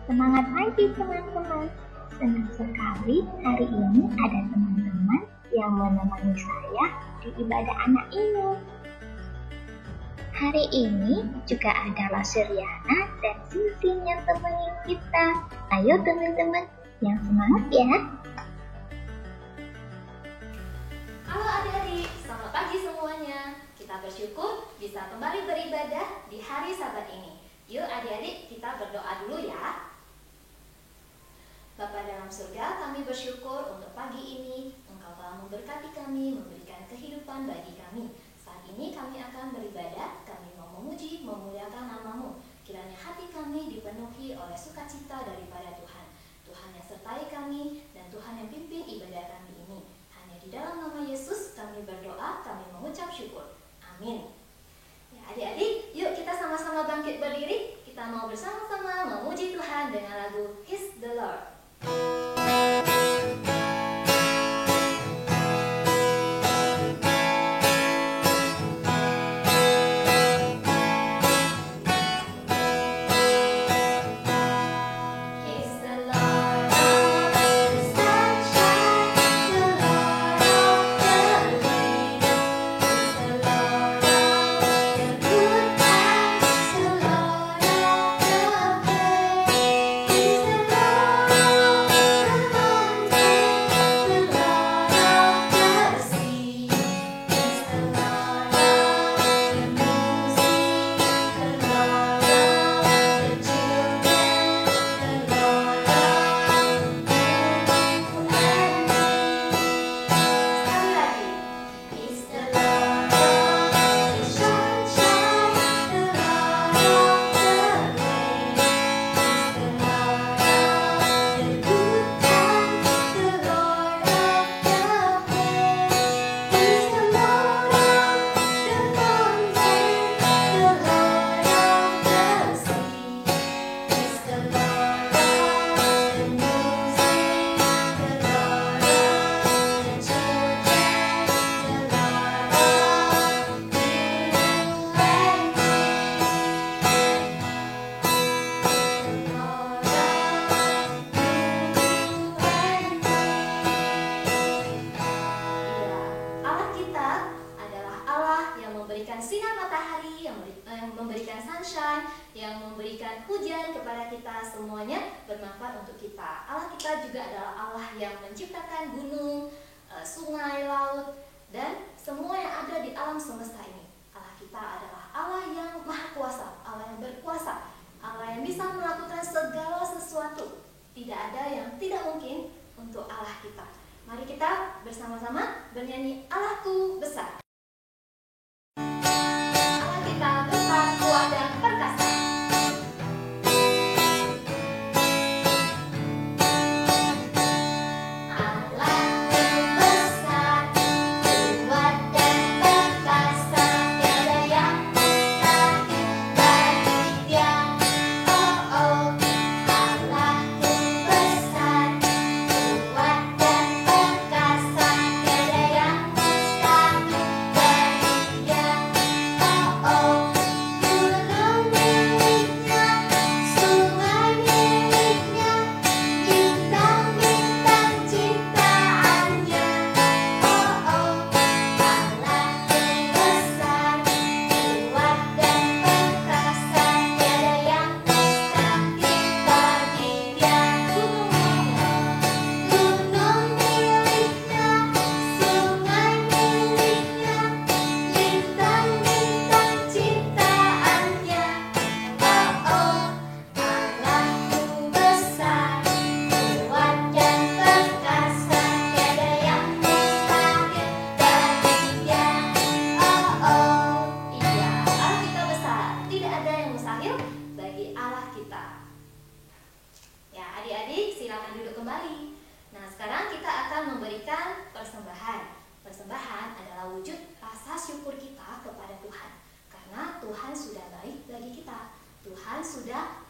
Semangat pagi teman-teman. Senang sekali hari ini ada teman-teman yang menemani saya di ibadah anak ini. Hari ini juga ada Lasuryana dan Sinsin yang temenin kita. Ayo teman-teman, yang semangat ya. Halo adik-adik, selamat pagi semuanya. Kita bersyukur bisa kembali beribadah di hari Sabat ini. Yuk adik-adik, kita berdoa dulu ya. Bapa dalam surga, kami bersyukur untuk pagi ini. Engkau telah memberkati kami, memberikan kehidupan bagi kami. Saat ini kami akan beribadah, kami mau memuji, memuliakan nama-Mu. Kiranya hati kami dipenuhi oleh sukacita daripada Tuhan. Tuhan yang sertai kami dan Tuhan yang pimpin ibadah kami ini. Hanya di dalam nama Yesus kami berdoa, kami mengucap syukur. Amin. Ya adik-adik, yuk kita sama-sama bangkit berdiri. Kita mau bersama-sama memuji Tuhan dengan lagu He's the Lord. Sinar matahari yang memberikan sunshine, yang memberikan hujan kepada kita, semuanya bermanfaat untuk kita. Allah kita juga adalah Allah yang menciptakan gunung, sungai, laut, dan semua yang ada di alam semesta ini. Allah kita adalah Allah yang maha kuasa, Allah yang berkuasa, Allah yang bisa melakukan segala sesuatu. Tidak ada yang tidak mungkin untuk Allah kita. Mari kita bersama-sama bernyanyi Allahku besar.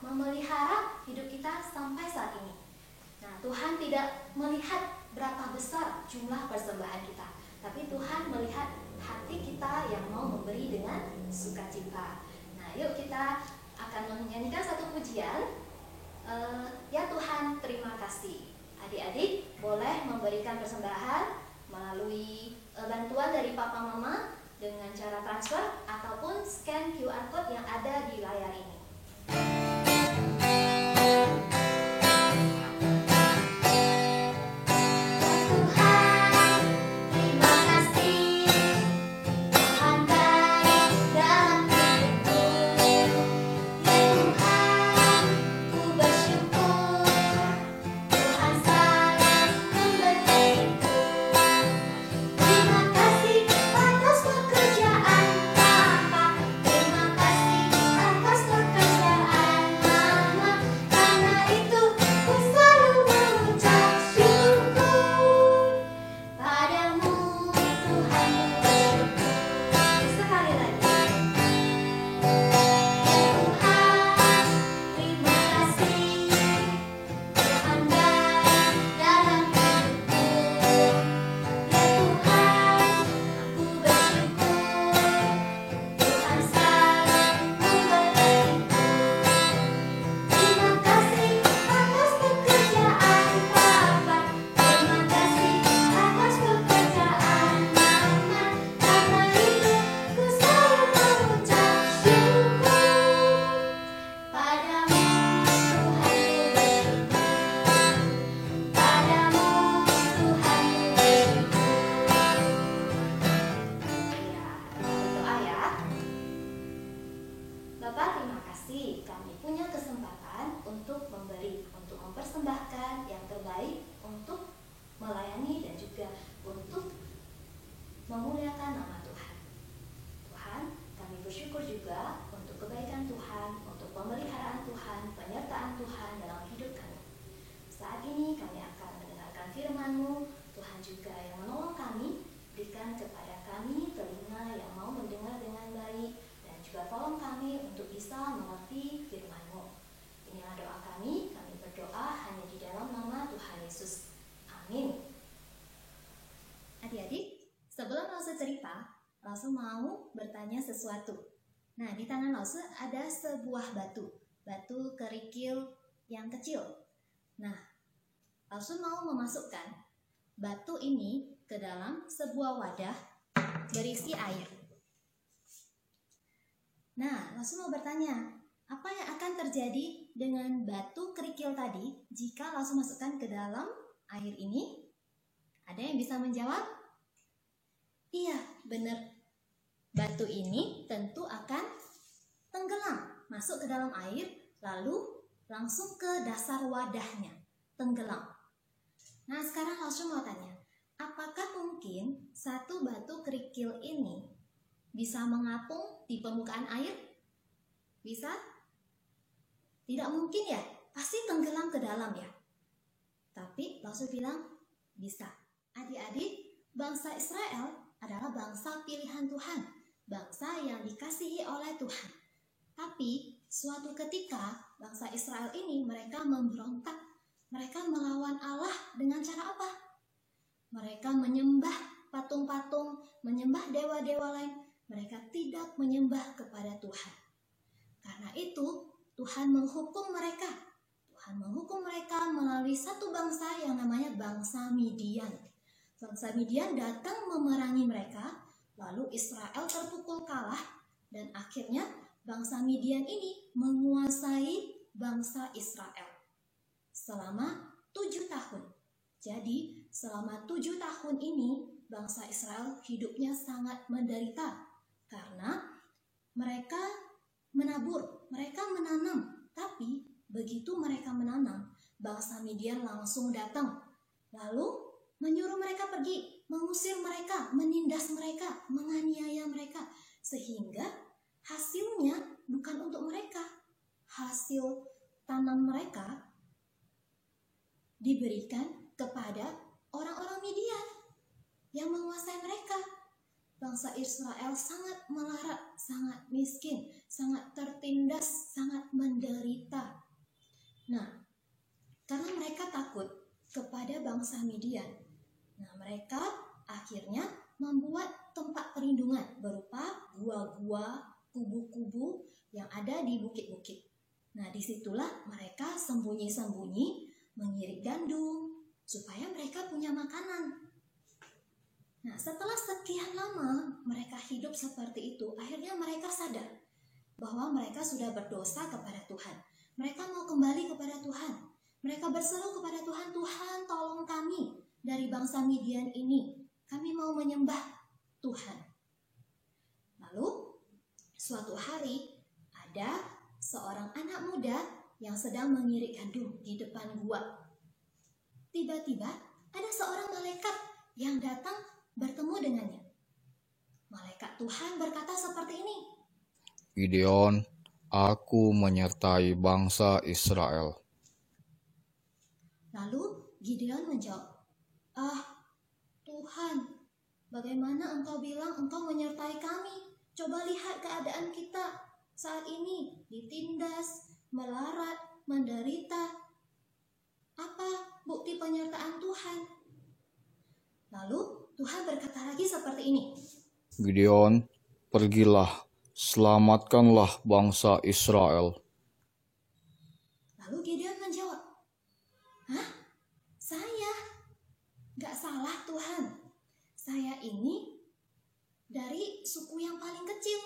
Memelihara hidup kita sampai saat ini. Nah, Tuhan tidak melihat berapa besar jumlah persembahan kita, tapi Tuhan melihat hati kita yang mau memberi dengan sukacita. Nah, yuk kita akan menyanyikan satu pujian Ya Tuhan, terima kasih. Adik-adik boleh memberikan persembahan melalui bantuan dari Papa Mama dengan cara transfer ataupun scan QR Code yang ada di layar ini. Bapak, terima kasih. Kami punya kesempatan untuk memberi, untuk mempersembahkan yang terbaik untuk melayani dan juga untuk memuliakan nama Tuhan. Tuhan, kami bersyukur juga untuk kebaikan Tuhan, untuk pemeliharaan Tuhan, penyertaan Tuhan dalam hidup kami. Saat ini kami akan mendengarkan firman-Mu. Tuhan juga yang menolong kami, berikan kepada kami telinga yang mau mendengar dengan baik, dan juga tolong kami untuk bisa mengerti firman-Mu. Inilah doa kami berdoa hanya di dalam nama Tuhan Yesus. Amin. Adik-adik, sebelum Lause cerita, Lause mau bertanya sesuatu. Nah, di tangan Lause ada sebuah batu kerikil yang kecil. Nah, Lause mau memasukkan batu ini ke dalam sebuah wadah berisi air. Nah, Lause mau bertanya, apa yang akan terjadi dengan batu kerikil tadi jika Lause masukkan ke dalam air ini? Ada yang bisa menjawab? Iya, benar. Batu ini tentu akan tenggelam, masuk ke dalam air, lalu langsung ke dasar wadahnya, tenggelam. Nah, sekarang Lause mau tanya, apakah mungkin satu batu kerikil ini bisa mengapung di permukaan air? Bisa? Tidak mungkin ya, pasti tenggelam ke dalam ya. Tapi Lause bilang bisa. Adik-adik, bangsa Israel adalah bangsa pilihan Tuhan, bangsa yang dikasihi oleh Tuhan. Tapi suatu ketika bangsa Israel ini mereka memberontak, mereka melawan Allah dengan cara apa? Mereka menyembah patung-patung, menyembah dewa-dewa lain. Mereka tidak menyembah kepada Tuhan. Karena itu Tuhan menghukum mereka. Tuhan menghukum mereka melalui satu bangsa yang namanya bangsa Midian. Bangsa Midian datang memerangi mereka, lalu Israel terpukul kalah, dan akhirnya bangsa Midian ini menguasai bangsa Israel selama 7 tahun. Jadi selama 7 tahun ini bangsa Israel hidupnya sangat menderita karena mereka menabur, mereka menanam, tapi begitu mereka menanam, bangsa Midian langsung datang, lalu menyuruh mereka pergi, mengusir mereka, menindas mereka, menganiaya mereka, sehingga hasilnya bukan untuk mereka. Hasil tanam mereka diberikan kepada orang-orang Midian yang menguasai mereka. Bangsa Israel sangat melarat, sangat miskin, sangat tertindas, sangat menderita. Nah, karena mereka takut kepada bangsa Midian, nah mereka akhirnya membuat tempat perlindungan berupa gua-gua, kubu-kubu yang ada di bukit-bukit. Nah, disitulah mereka sembunyi-sembunyi mengirik gandum supaya mereka punya makanan. Nah, setelah sekian lama mereka hidup seperti itu, akhirnya mereka sadar bahwa mereka sudah berdosa kepada Tuhan. Mereka mau kembali kepada Tuhan. Mereka berseru kepada Tuhan, Tuhan tolong kami dari bangsa Midian ini. Kami mau menyembah Tuhan. Lalu suatu hari ada seorang anak muda yang sedang mengirik gandum di depan gua. Tiba-tiba ada seorang malaikat yang datang bertemu dengannya. Malaikat Tuhan berkata seperti ini, Gideon, aku menyertai bangsa Israel. Lalu Gideon menjawab, Tuhan, bagaimana engkau bilang engkau menyertai kami? Coba lihat keadaan kita saat ini, ditindas, melarat, menderita. Apa bukti penyertaan Tuhan? Lalu Tuhan berkata lagi seperti ini, Gideon, pergilah, selamatkanlah bangsa Israel. Lalu Gideon menjawab, Saya? Gak salah Tuhan. Saya ini dari suku yang paling kecil.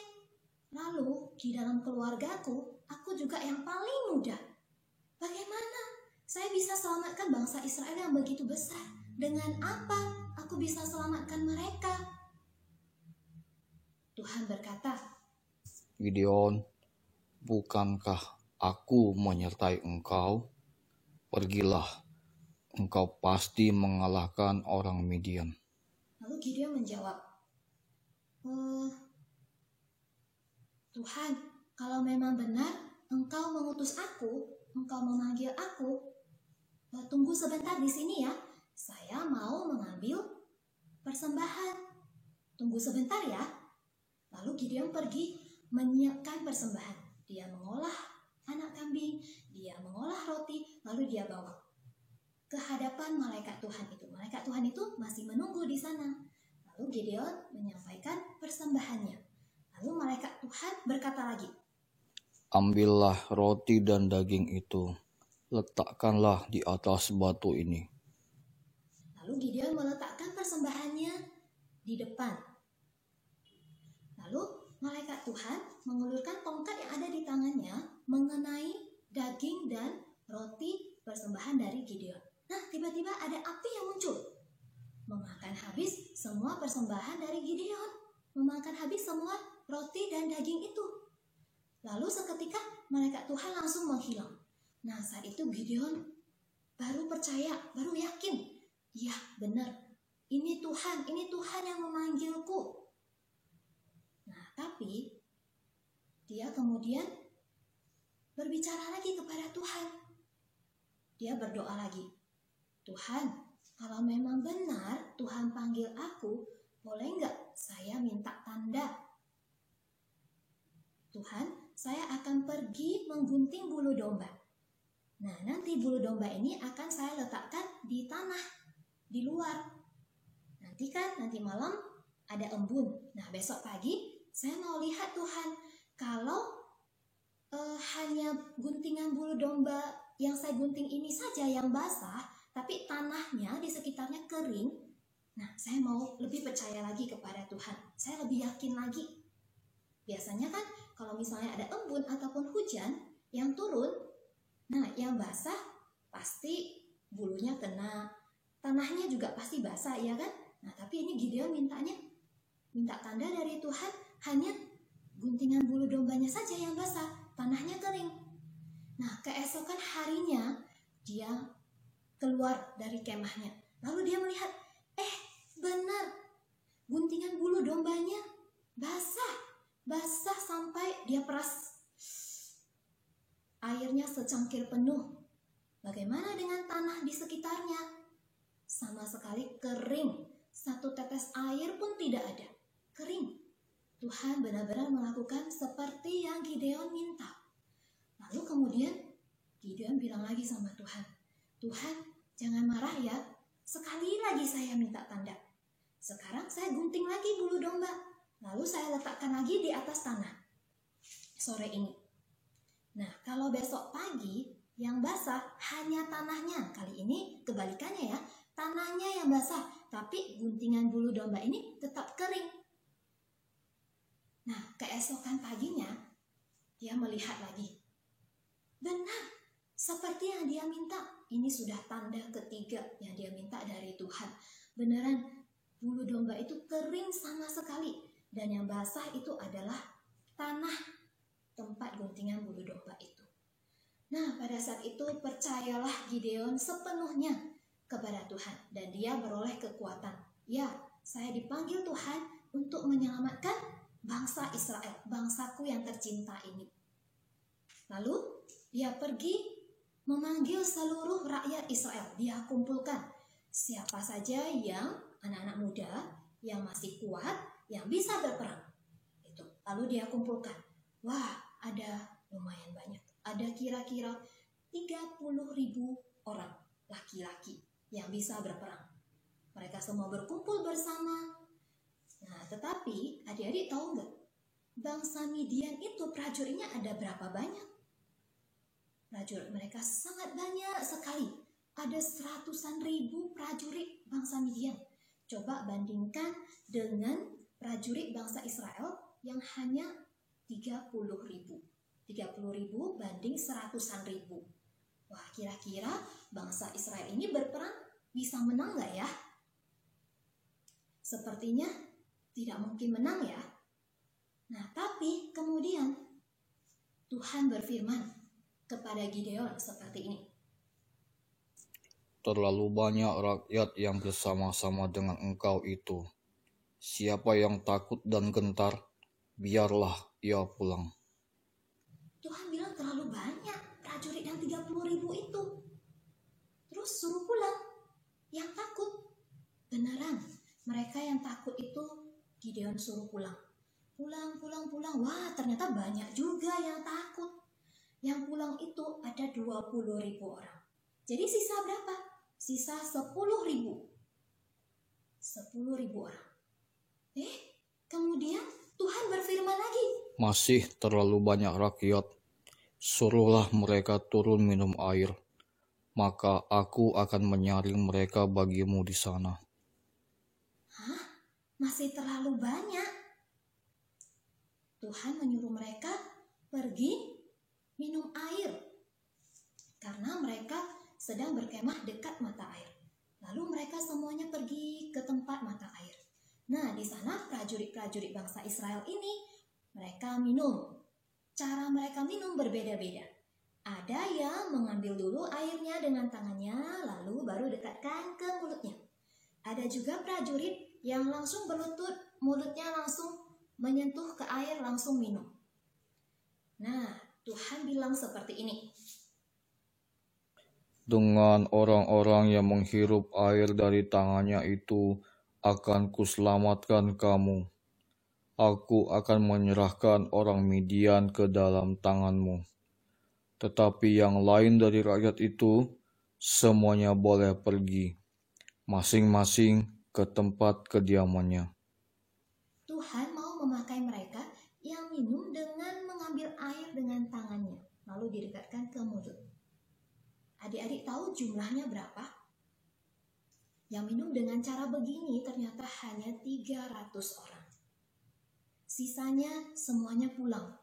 Lalu di dalam keluargaku, aku juga yang paling muda. Bagaimana saya bisa selamatkan bangsa Israel yang begitu besar? Dengan apa aku bisa selamatkan mereka? Tuhan berkata, Gideon, bukankah aku menyertai engkau? Pergilah, engkau pasti mengalahkan orang Midian. Lalu Gideon menjawab, Tuhan, kalau memang benar engkau mengutus aku, engkau memanggil aku, tunggu sebentar di sini ya. Saya mau mengambil persembahan. Tunggu sebentar ya. Lalu Gideon pergi menyiapkan persembahan. Dia mengolah anak kambing, dia mengolah roti, lalu dia bawa ke hadapan malaikat Tuhan itu. Malaikat Tuhan itu masih menunggu di sana. Lalu Gideon menyampaikan persembahannya. Lalu malaikat Tuhan berkata lagi, Ambillah roti dan daging itu, letakkanlah di atas batu ini. Lalu Gideon meletakkan persembahannya di depan. Lalu malaikat Tuhan mengulurkan tongkat yang ada di tangannya mengenai daging dan roti persembahan dari Gideon. Nah, tiba-tiba ada api yang muncul, memakan habis semua persembahan dari Gideon, memakan habis semua roti dan daging itu. Lalu seketika malaikat Tuhan langsung menghilang. Nah, saat itu Gideon baru percaya, baru yakin, ya benar, ini Tuhan yang memanggilku. Nah, tapi dia kemudian berbicara lagi kepada Tuhan. Dia berdoa lagi, Tuhan, kalau memang benar Tuhan panggil aku, boleh nggak saya minta tanda? Tuhan, saya akan pergi menggunting bulu domba. Nah, nanti bulu domba ini akan saya letakkan di tanah, di luar. Nanti malam ada embun. Nah, besok pagi saya mau lihat Tuhan, kalau hanya guntingan bulu domba yang saya gunting ini saja yang basah, tapi tanahnya di sekitarnya kering. Nah, saya mau lebih percaya lagi kepada Tuhan. Saya lebih yakin lagi. Biasanya kan kalau misalnya ada embun ataupun hujan yang turun, nah yang basah pasti bulunya kena, tanahnya juga pasti basah, ya kan? Nah, tapi ini Gideon minta tanda dari Tuhan, hanya guntingan bulu dombanya saja yang basah, tanahnya kering. Nah, keesokan harinya dia keluar dari kemahnya. Lalu dia melihat, benar, guntingan bulu dombanya basah sampai dia peras. Airnya secangkir penuh. Bagaimana dengan tanah di sekitarnya? Sama sekali kering. Satu tetes air pun tidak ada. Kering. Tuhan benar-benar melakukan seperti yang Gideon minta. Lalu kemudian Gideon bilang lagi sama Tuhan, Tuhan, jangan marah ya. Sekali lagi saya minta tanda. Sekarang saya gunting lagi bulu domba. Lalu saya letakkan lagi di atas tanah. Sore ini. Nah, kalau besok pagi yang basah hanya tanahnya. Kali ini kebalikannya ya. Tanahnya yang basah, tapi guntingan bulu domba ini tetap kering. Nah, keesokan paginya dia melihat lagi. Benar, seperti yang dia minta. Ini sudah tanda ketiga yang dia minta dari Tuhan. Beneran, bulu domba itu kering sama sekali. Dan yang basah itu adalah tanah tempat guntingan bulu domba itu. Nah, pada saat itu percayalah Gideon sepenuhnya kepada Tuhan. Dan dia beroleh kekuatan. Ya, saya dipanggil Tuhan untuk menyelamatkan bangsa Israel, bangsaku yang tercinta ini. Lalu, dia pergi memanggil seluruh rakyat Israel. Dia kumpulkan siapa saja yang anak-anak muda, yang masih kuat, yang bisa berperang. Itu. Lalu dia kumpulkan. Wah, ada lumayan banyak. Ada kira-kira 30.000 orang laki-laki yang bisa berperang. Mereka semua berkumpul bersama. Nah, tetapi adik-adik tahu nggak? Bangsa Midian itu prajuritnya ada berapa banyak? Prajurit mereka sangat banyak sekali. Ada 100.000 prajurit bangsa Midian. Coba bandingkan dengan prajurit bangsa Israel yang hanya 30.000. 30.000 banding 100.000. Wah, kira-kira bangsa Israel ini berperang bisa menang nggak ya? Sepertinya tidak mungkin menang ya. Nah, tapi kemudian Tuhan berfirman kepada Gideon seperti ini. Terlalu banyak rakyat yang bersama-sama dengan engkau itu. Siapa yang takut dan gentar, biarlah ia pulang. Tuhan bilang terlalu banyak prajurit yang 30.000 itu. Terus suruh pulang. Yang takut. Beneran, mereka yang takut itu Gideon suruh pulang. Pulang. Wah, ternyata banyak juga yang takut. Yang pulang itu ada 20.000 orang. Jadi sisa berapa? Sisa 10.000. 10.000 orang. Kemudian Tuhan berfirman lagi. Masih terlalu banyak rakyat. Suruhlah mereka turun minum air. Maka aku akan menyaring mereka bagimu di sana. Hah? Masih terlalu banyak? Tuhan menyuruh mereka pergi minum air. Karena mereka sedang berkemah dekat mata air. Lalu mereka semuanya pergi ke tempat mata air. Nah, di sana prajurit-prajurit bangsa Israel ini mereka minum. Cara mereka minum berbeda-beda. Ada yang mengambil dulu airnya dengan tangannya, lalu baru dekatkan ke mulutnya. Ada juga prajurit yang langsung berlutut, mulutnya langsung menyentuh ke air, langsung minum. Nah, Tuhan bilang seperti ini. Dengan orang-orang yang menghirup air dari tangannya itu, akan kuselamatkan kamu. Aku akan menyerahkan orang Midian ke dalam tanganmu. Tetapi yang lain dari rakyat itu, semuanya boleh pergi, masing-masing ke tempat kediamannya. Tuhan mau memakai mereka yang minum dengan mengambil air dengan tangannya, lalu didekatkan ke mulut. Adik-adik tahu jumlahnya berapa? Yang minum dengan cara begini ternyata hanya 300 orang. Sisanya semuanya pulang,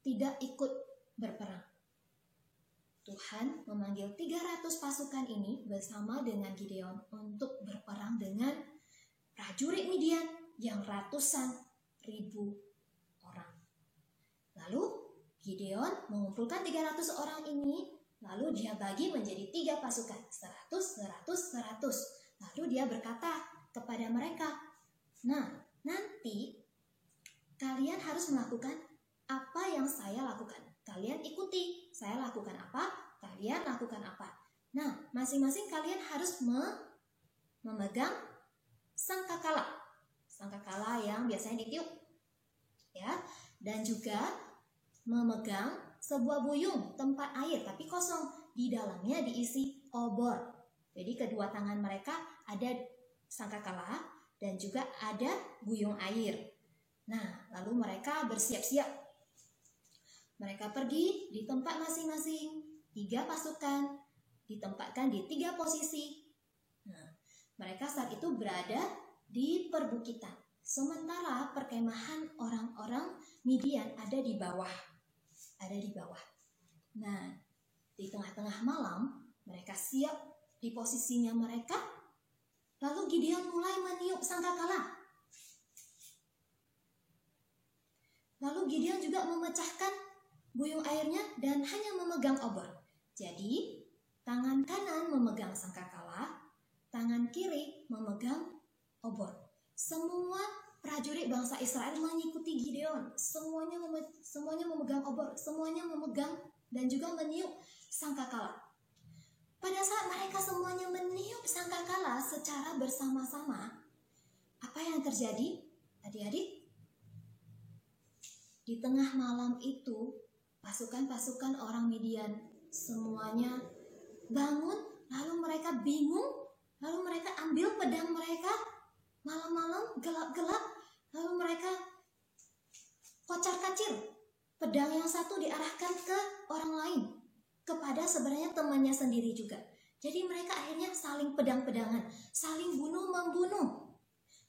tidak ikut berperang. Tuhan memanggil 300 pasukan ini bersama dengan Gideon untuk berperang dengan prajurit Midian yang ratusan ribu orang. Lalu Gideon mengumpulkan 300 orang ini, lalu dia bagi menjadi 3 pasukan, 100. Lalu dia berkata kepada mereka, nah nanti kalian harus melakukan apa yang saya lakukan. Kalian ikuti, saya lakukan apa, kalian lakukan apa. Nah, masing-masing kalian harus memegang sangkakala. Sangkakala yang biasanya ditiup. Ya, dan juga memegang sebuah buyung tempat air tapi kosong. Di dalamnya diisi obor. Jadi kedua tangan mereka ada sangkakala dan juga ada buyung air. Nah, lalu mereka bersiap-siap. Mereka pergi di tempat masing-masing, 3 pasukan, ditempatkan di 3 posisi. Nah, mereka saat itu berada di perbukitan. Sementara perkemahan orang-orang Midian ada di bawah. Nah, di tengah-tengah malam, mereka siap di posisinya mereka. Lalu Gideon mulai meniup sangkakala. Lalu Gideon juga memecahkan buyung airnya dan hanya memegang obor. Jadi, tangan kanan memegang sangkakala, tangan kiri memegang obor. Semua prajurit bangsa Israel mengikuti Gideon. Semuanya memegang obor, semuanya memegang dan juga meniup sangkakala. Pada saat mereka semuanya meniup sangkakala secara bersama-sama, apa yang terjadi, adik-adik? Di tengah malam itu, pasukan-pasukan orang Midian semuanya bangun, lalu mereka bingung, lalu mereka ambil pedang mereka, malam-malam gelap-gelap, lalu mereka kocar-kacir. Pedang yang satu diarahkan ke orang lain, kepada sebenarnya temannya sendiri juga. Jadi mereka akhirnya saling pedang-pedangan, saling bunuh-membunuh.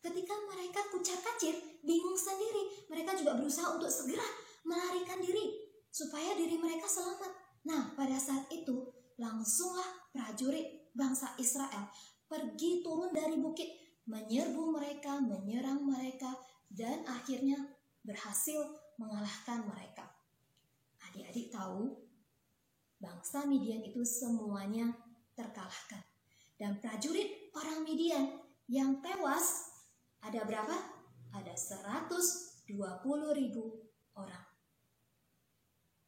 Ketika mereka kucar-kacir, bingung sendiri, mereka juga berusaha untuk segera melarikan diri supaya diri mereka selamat. Nah, pada saat itu langsunglah prajurit bangsa Israel pergi turun dari bukit, menyerbu mereka, menyerang mereka, dan akhirnya berhasil mengalahkan mereka. Adik-adik tahu, bangsa Midian itu semuanya terkalahkan. Dan prajurit orang Midian yang tewas ada berapa? Ada 120.000 orang.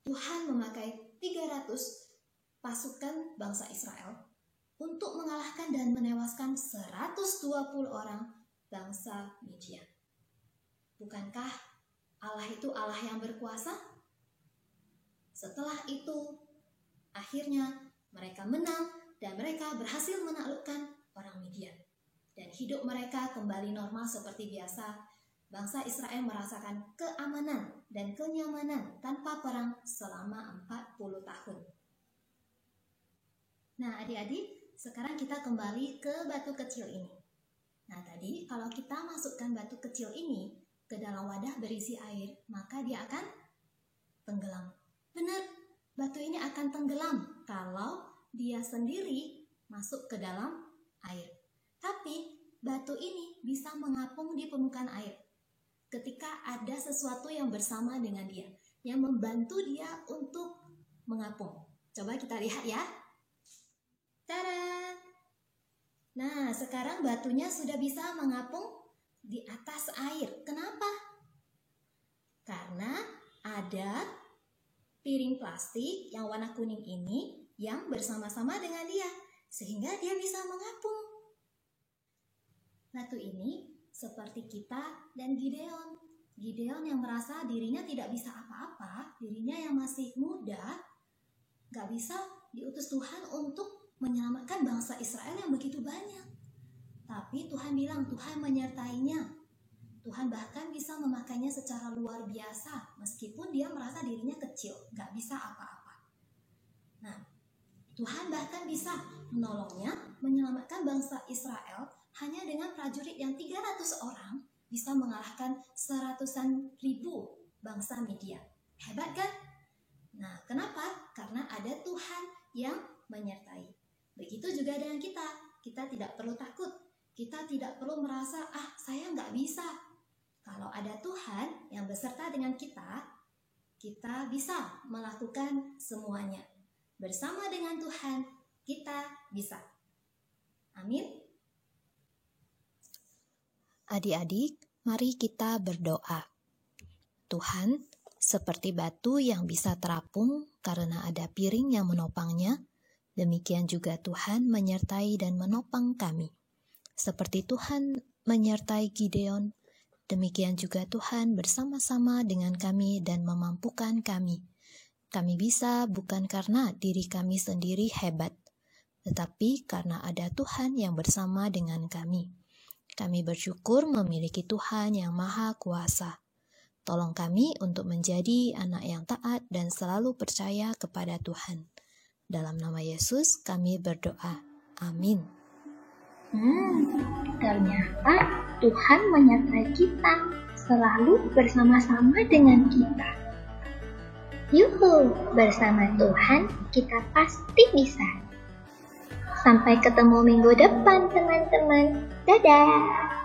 Tuhan memakai 300 pasukan bangsa Israel untuk mengalahkan dan menewaskan 120 orang bangsa Midian. Bukankah Allah itu Allah yang berkuasa? Setelah itu, akhirnya mereka menang dan mereka berhasil menaklukkan orang Midian. Dan hidup mereka kembali normal seperti biasa. Bangsa Israel merasakan keamanan dan kenyamanan tanpa perang selama 40 tahun. Nah, adik-adik, sekarang kita kembali ke batu kecil ini. Nah, tadi kalau kita masukkan batu kecil ini ke dalam wadah berisi air, maka dia akan tenggelam. Benar, batu ini akan tenggelam kalau dia sendiri masuk ke dalam air. Tapi batu ini bisa mengapung di permukaan air ketika ada sesuatu yang bersama dengan dia, yang membantu dia untuk mengapung. Coba kita lihat ya. Tada! Nah, sekarang batunya sudah bisa mengapung di atas air. Kenapa? Karena ada piring plastik yang warna kuning ini yang bersama-sama dengan dia, sehingga dia bisa mengapung. Batu ini seperti kita dan Gideon. Gideon yang merasa dirinya tidak bisa apa-apa, dirinya yang masih muda, gak bisa diutus Tuhan untuk menyelamatkan bangsa Israel yang begitu banyak. Tapi Tuhan bilang Tuhan menyertainya. Tuhan bahkan bisa memakainya secara luar biasa, meskipun dia merasa dirinya kecil, gak bisa apa-apa. Nah, Tuhan bahkan bisa menolongnya, menyelamatkan bangsa Israel hanya dengan prajurit yang 300 orang bisa mengalahkan 100.000 bangsa Midian. Hebat kan? Nah, kenapa? Karena ada Tuhan yang menyertai. Begitu juga dengan kita. Kita tidak perlu takut. Kita tidak perlu merasa, saya nggak bisa. Kalau ada Tuhan yang beserta dengan kita bisa melakukan semuanya. Bersama dengan Tuhan, kita bisa. Amin. Adik-adik, mari kita berdoa. Tuhan, seperti batu yang bisa terapung karena ada piring yang menopangnya, demikian juga Tuhan menyertai dan menopang kami. Seperti Tuhan menyertai Gideon, demikian juga Tuhan bersama-sama dengan kami dan memampukan kami. Kami bisa bukan karena diri kami sendiri hebat, tetapi karena ada Tuhan yang bersama dengan kami. Kami bersyukur memiliki Tuhan yang Maha Kuasa. Tolong kami untuk menjadi anak yang taat dan selalu percaya kepada Tuhan. Dalam nama Yesus kami berdoa. Amin. Ternyata Tuhan menyertai kita, selalu bersama-sama dengan kita. Yuhu, bersama Tuhan kita pasti bisa. Sampai ketemu minggu depan teman-teman. Dadah!